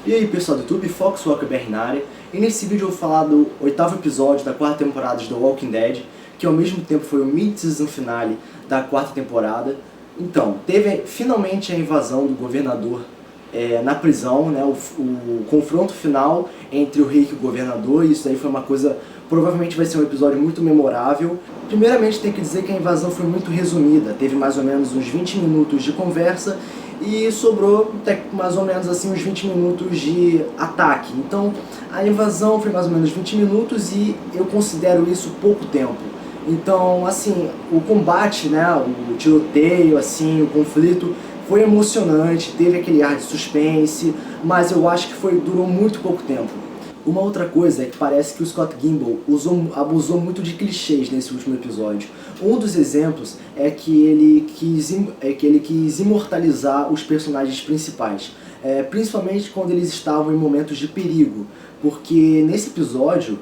E aí pessoal do YouTube, Foxwalker BR na área, e nesse vídeo eu vou falar do 8º episódio da 4ª temporada de The Walking Dead, que ao mesmo tempo foi o mid-season finale da 4ª temporada. Então, teve finalmente a invasão do governador na prisão, né, o confronto final entre o Rick e o governador, e isso aí foi uma coisa, provavelmente vai ser um episódio muito memorável. Primeiramente tem que dizer que a invasão foi muito resumida, teve mais ou menos uns 20 minutos de conversa, e sobrou mais ou menos assim uns 20 minutos de ataque. Então a invasão foi mais ou menos 20 minutos e eu considero isso pouco tempo. Então assim, o combate, né, o tiroteio, assim, o conflito foi emocionante, teve aquele ar de suspense, mas eu acho que durou muito pouco tempo. Uma outra coisa é que parece que o Scott Gimple abusou muito de clichês nesse último episódio. Um dos exemplos é que ele quis imortalizar os personagens principais, principalmente quando eles estavam em momentos de perigo, porque nesse episódio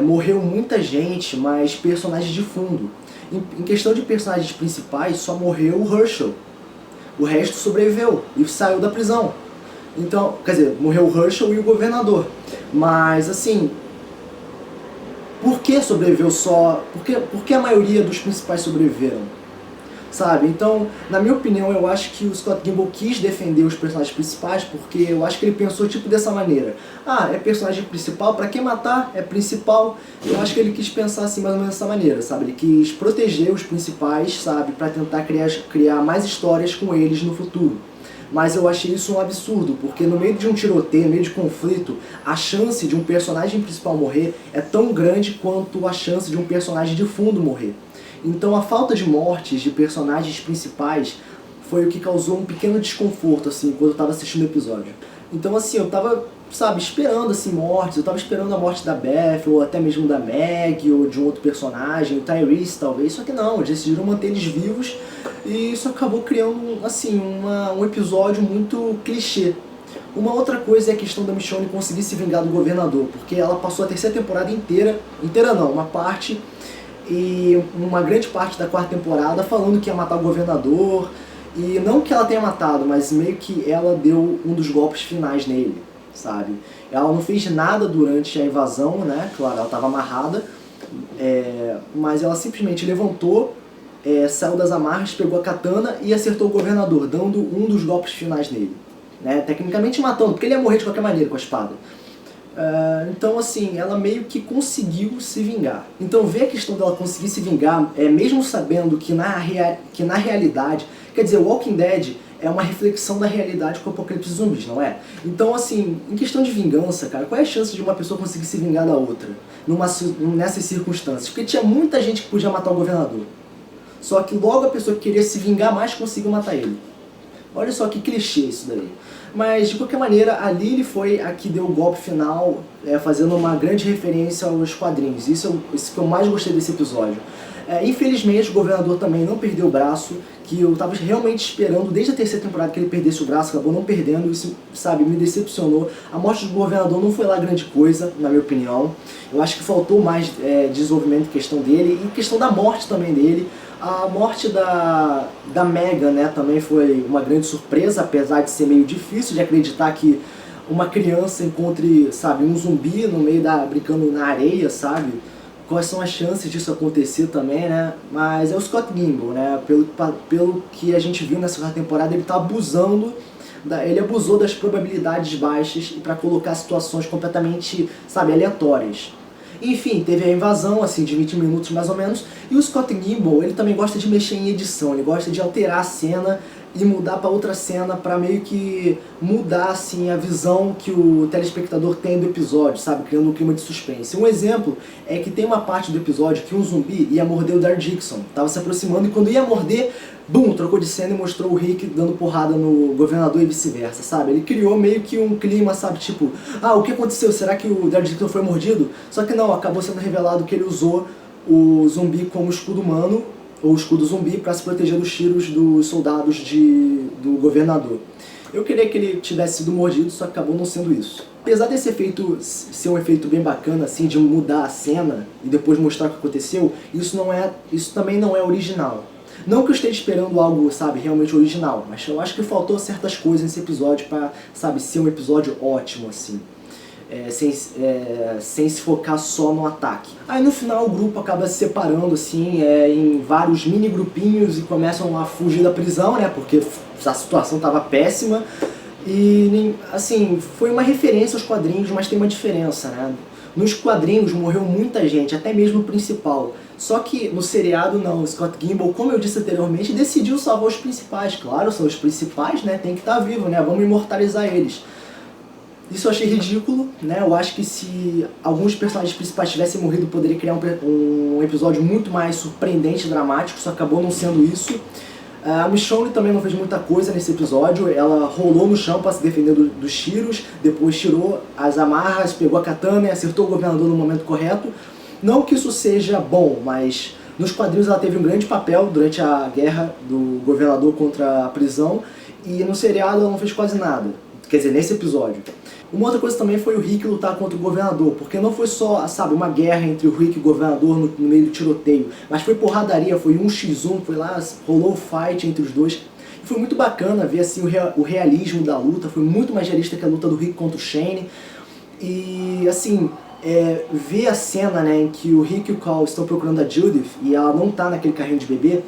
morreu muita gente, mas personagens de fundo. Em questão de personagens principais, só morreu o Herschel. O resto sobreviveu e saiu da prisão. Então, quer dizer, morreu o Herschel e o governador. Mas, assim, por que sobreviveu só? Por que a maioria dos principais sobreviveram? Sabe? Então, na minha opinião, eu acho que o Scott Gimple quis defender os personagens principais porque eu acho que ele pensou tipo dessa maneira. Ah, é personagem principal, pra que matar? É principal. Eu acho que ele quis pensar assim, mais ou menos dessa maneira, sabe? Ele quis proteger os principais, sabe? Pra tentar criar mais histórias com eles no futuro. Mas eu achei isso um absurdo, porque no meio de um tiroteio, no meio de conflito, a chance de um personagem principal morrer é tão grande quanto a chance de um personagem de fundo morrer. Então a falta de mortes de personagens principais foi o que causou um pequeno desconforto, assim, quando eu tava assistindo o episódio. Então assim, eu tava, sabe, esperando assim mortes, eu tava esperando a morte da Beth, ou até mesmo da Meg, ou de um outro personagem, o Tyrese talvez, só que não, eles decidiram manter eles vivos, e isso acabou criando, assim, um episódio muito clichê. Uma outra coisa é a questão da Michonne conseguir se vingar do governador, porque ela passou a 3ª temporada inteira não, uma parte, e uma grande parte da 4ª temporada falando que ia matar o governador, e não que ela tenha matado, mas meio que ela deu um dos golpes finais nele, sabe? Ela não fez nada durante a invasão, né? Claro, ela estava amarrada, mas ela simplesmente levantou, saiu das amarras, pegou a katana e acertou o governador, dando um dos golpes finais nele, né? Tecnicamente matando, porque ele ia morrer de qualquer maneira com a espada. Então assim, ela meio que conseguiu se vingar. Então ver a questão dela conseguir se vingar, mesmo sabendo que na realidade, quer dizer, o Walking Dead é uma reflexão da realidade com o apocalipse zumbis, não é? Então assim, em questão de vingança, cara, qual é a chance de uma pessoa conseguir se vingar da outra nessas circunstâncias? Porque tinha muita gente que podia matar o governador. Só que logo a pessoa que queria se vingar mais conseguiu matar ele. Olha só que clichê isso daí. Mas, de qualquer maneira, a Lily foi a que deu o golpe final, fazendo uma grande referência aos quadrinhos. Isso que eu mais gostei desse episódio. Infelizmente, o governador também não perdeu o braço, que eu estava realmente esperando desde a 3ª temporada que ele perdesse o braço, acabou não perdendo, isso, sabe, me decepcionou. A morte do governador não foi lá grande coisa, na minha opinião. Eu acho que faltou mais desenvolvimento em questão dele, e em questão da morte também dele. A morte da Megan, né, também foi uma grande surpresa, apesar de ser meio difícil de acreditar que uma criança encontre, sabe, um zumbi no meio brincando na areia, sabe? Quais são as chances disso acontecer também, né? Mas é o Scott Gimple, né? Pelo que a gente viu nessa temporada, ele tá abusando, ele abusou das probabilidades baixas para colocar situações completamente, sabe, aleatórias. Enfim, teve a invasão, assim, de 20 minutos mais ou menos, e o Scott Gimple, ele também gosta de mexer em edição, ele gosta de alterar a cena e mudar para outra cena para meio que mudar, assim, a visão que o telespectador tem do episódio, sabe, criando um clima de suspense. Um exemplo é que tem uma parte do episódio que um zumbi ia morder o Daryl Dixon, tava se aproximando, e quando ia morder, bum, trocou de cena e mostrou o Rick dando porrada no governador e vice-versa, sabe? Ele criou meio que um clima, sabe, tipo, ah, o que aconteceu? Será que o Daryl Dixon foi mordido? Só que não, acabou sendo revelado que ele usou o zumbi como escudo humano, ou escudo zumbi, para se proteger dos tiros dos soldados do governador. Eu queria que ele tivesse sido mordido, só que acabou não sendo isso. Apesar desse efeito ser um efeito bem bacana, assim, de mudar a cena e depois mostrar o que aconteceu, isso também não é original. Não que eu esteja esperando algo, sabe, realmente original, mas eu acho que faltou certas coisas nesse episódio pra, sabe, ser um episódio ótimo, assim. Sem se focar só no ataque. Aí no final o grupo acaba se separando assim, em vários mini grupinhos e começam a fugir da prisão, né, porque a situação estava péssima. E assim, foi uma referência aos quadrinhos, mas tem uma diferença, né? Nos quadrinhos morreu muita gente, até mesmo o principal. Só que no seriado não, o Scott Gimple, como eu disse anteriormente, decidiu salvar os principais. Claro, são os principais, né? Tem que estar vivo, né? Vamos imortalizar eles. Isso eu achei ridículo, né? Eu acho que se alguns personagens principais tivessem morrido, poderia criar um episódio muito mais surpreendente e dramático, só acabou não sendo isso. A Michonne também não fez muita coisa nesse episódio, ela rolou no chão para se defender dos tiros, depois tirou as amarras, pegou a katana e acertou o governador no momento correto. Não que isso seja bom, mas nos quadrinhos ela teve um grande papel durante a guerra do governador contra a prisão, e no seriado ela não fez quase nada, quer dizer, nesse episódio. Uma outra coisa também foi o Rick lutar contra o governador, porque não foi só, sabe, uma guerra entre o Rick e o governador no meio do tiroteio, mas foi porradaria, foi 1x1, foi lá, rolou o fight entre os dois. E foi muito bacana ver assim o realismo da luta, foi muito mais realista que a luta do Rick contra o Shane. E assim, ver a cena, né, em que o Rick e o Cal estão procurando a Judith e ela não tá naquele carrinho de bebê,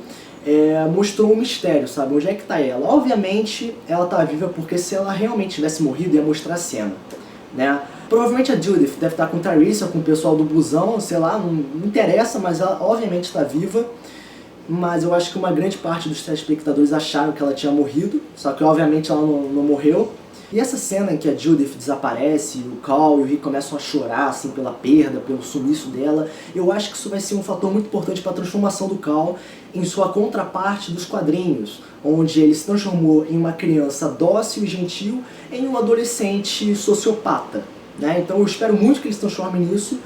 mostrou um mistério, sabe? Onde é que tá ela? Obviamente ela tá viva porque se ela realmente tivesse morrido ia mostrar a cena, né? Provavelmente a Judith deve estar com o Tyrese ou com o pessoal do busão, sei lá, não interessa, mas ela obviamente está viva. Mas eu acho que uma grande parte dos telespectadores acharam que ela tinha morrido, só que obviamente ela não morreu. E essa cena em que a Judith desaparece, o Cal e o Rick começam a chorar assim, pela perda, pelo sumiço dela, eu acho que isso vai ser um fator muito importante para a transformação do Cal em sua contraparte dos quadrinhos, onde ele se transformou em uma criança dócil e gentil em um adolescente sociopata, né? Então eu espero muito que ele se transforme nisso,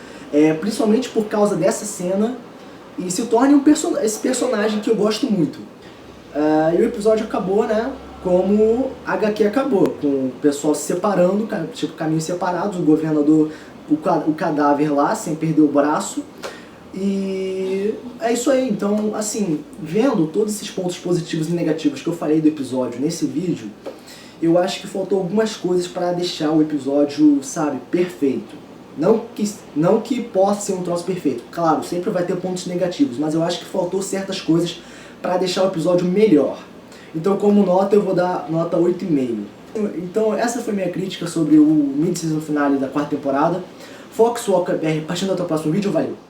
principalmente por causa dessa cena, e se torne esse personagem que eu gosto muito. E o episódio acabou, né, como a HQ acabou, com o pessoal se separando, tipo caminhos separados, o governador, o cadáver lá, sem perder o braço. E é isso aí. Então, assim, vendo todos esses pontos positivos e negativos que eu falei do episódio nesse vídeo, eu acho que faltou algumas coisas para deixar o episódio, sabe, perfeito. Não que possa ser um troço perfeito, claro, sempre vai ter pontos negativos, mas eu acho que faltou certas coisas para deixar o episódio melhor. Então, como nota, eu vou dar nota 8,5. Então, essa foi minha crítica sobre o mid-season finale da 4ª temporada. Fox Walker BR, partindo até o próximo vídeo, valeu!